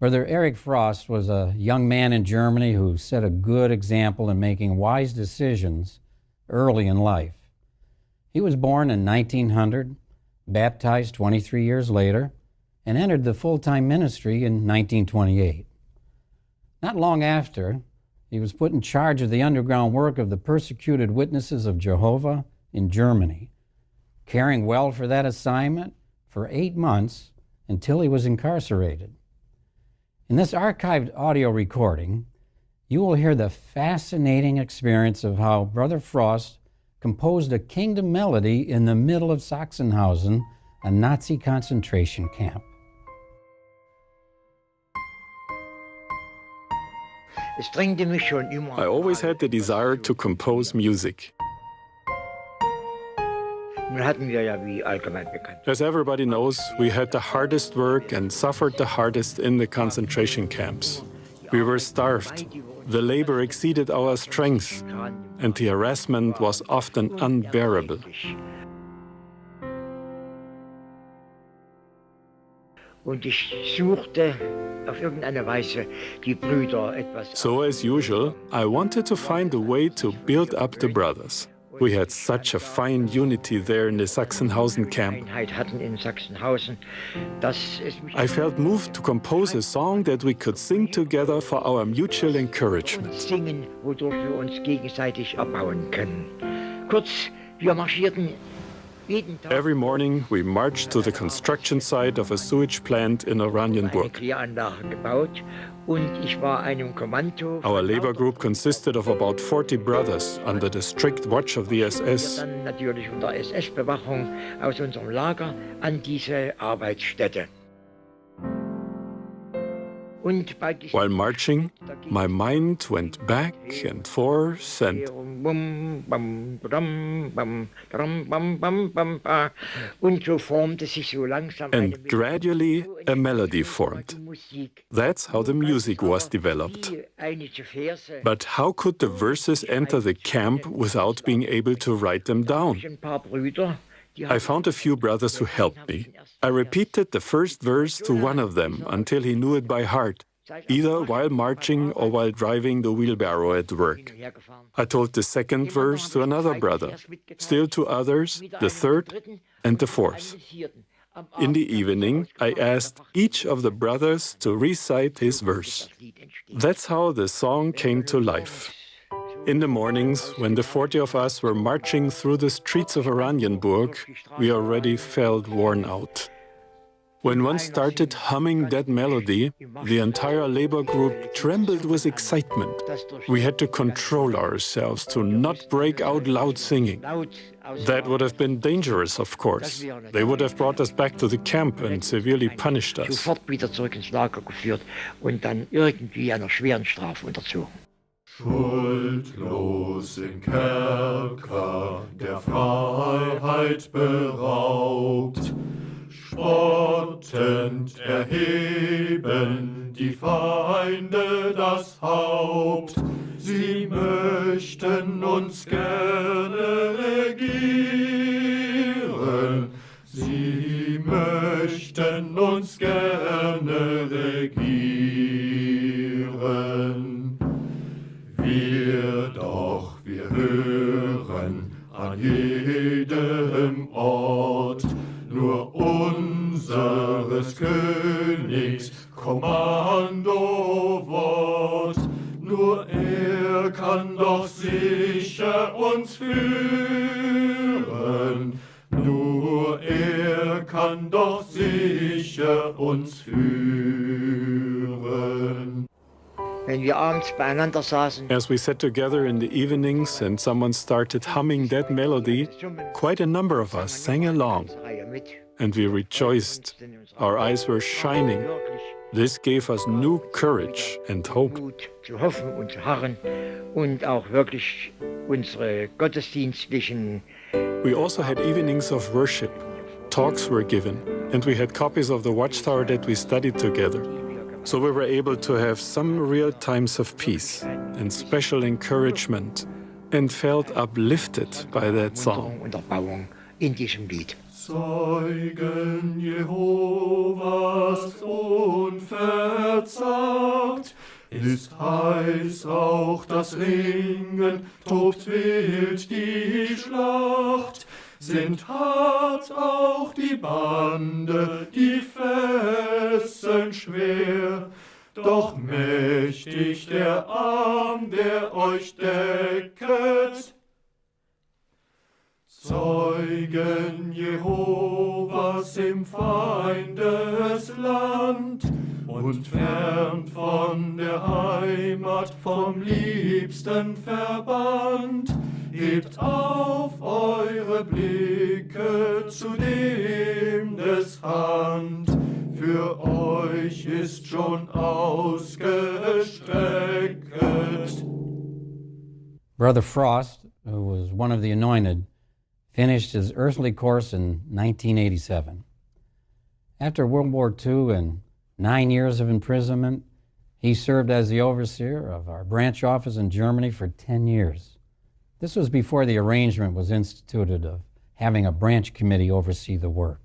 Brother Eric Frost was a young man in Germany who set a good example in making wise decisions early in life. He was born in 1900, baptized 23 years later, and entered the full-time ministry in 1928. Not long after, he was put in charge of the underground work of the Persecuted Witnesses of Jehovah in Germany, caring well for that assignment for 8 months until he was incarcerated. In this archived audio recording, you will hear the fascinating experience of how Brother Frost composed a kingdom melody in the middle of Sachsenhausen, a Nazi concentration camp. I always had the desire to compose music. As everybody knows, we had the hardest work and suffered the hardest in the concentration camps. We were starved. The labor exceeded our strength, and the harassment was often unbearable. So, as usual, I wanted to find a way to build up the brothers. We had such a fine unity there in the Sachsenhausen camp. I felt moved to compose a song that we could sing together for our mutual encouragement. Every morning we marched to the construction site of a sewage plant in Oranienburg. Our labor group consisted of about 40 brothers under the strict watch of the SS. While marching, my mind went back and forth and gradually a melody formed. That's how the music was developed. But how could the verses enter the camp without being able to write them down? I found a few brothers who helped me. I repeated the first verse to one of them until he knew it by heart, either while marching or while driving the wheelbarrow at work. I told the second verse to another brother, still to others, the third and the fourth. In the evening, I asked each of the brothers to recite his verse. That's how the song came to life. In the mornings, when the 40 of us were marching through the streets of Oranienburg, we already felt worn out. When one started humming that melody, the entire labor group trembled with excitement. We had to control ourselves to not break out loud singing. That would have been dangerous, of course. They would have brought us back to the camp and severely punished us. Schuldlos im Kerker der Freiheit beraubt, spottend erheben die Feinde das Haupt. Sie möchten uns gerne regieren, sie möchten uns gerne regieren. Wir hören an jedem Ort nur unseres Königs Kommandowort. Nur er kann doch sicher uns führen. Nur er kann doch sicher uns führen. As we sat together in the evenings and someone started humming that melody, quite a number of us sang along. And we rejoiced. Our eyes were shining. This gave us new courage and hope. We also had evenings of worship. Talks were given, and we had copies of the Watchtower that we studied together. So we were able to have some real times of peace and special encouragement and felt uplifted by that song. Zeugen Jehovas unverzüglich zart. Ist heiß auch das Ringen, tobt wild die Schlacht. Sind hart auch die Bande, die Fesseln schwer. Doch mächtig der Arm, der euch decket. Zeugen Jehovas im Feindesland und fern von der Heimat, vom Liebsten verbannt, hebt auf eure Blicke zu dem des Hand. Für euch ist schon ausgestreckt. Brother Frost, who was one of the anointed, finished his earthly course in 1987. After World War II and 9 years of imprisonment, he served as the overseer of our branch office in Germany for 10 years. This was before the arrangement was instituted of having a branch committee oversee the work.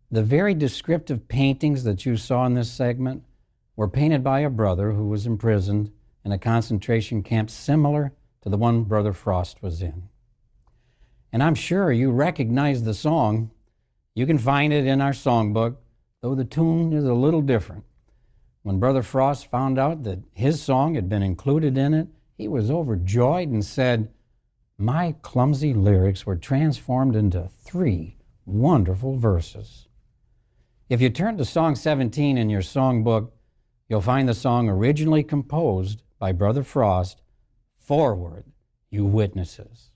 The very descriptive paintings that you saw in this segment were painted by a brother who was imprisoned in a concentration camp similar to the one Brother Frost was in. And I'm sure you recognize the song. You can find it in our songbook, though the tune is a little different. When Brother Frost found out that his song had been included in it, he was overjoyed and said, "My clumsy lyrics were transformed into 3 wonderful verses." If you turn to Song 17 in your songbook, you'll find the song originally composed by Brother Frost, "Forward, You Witnesses."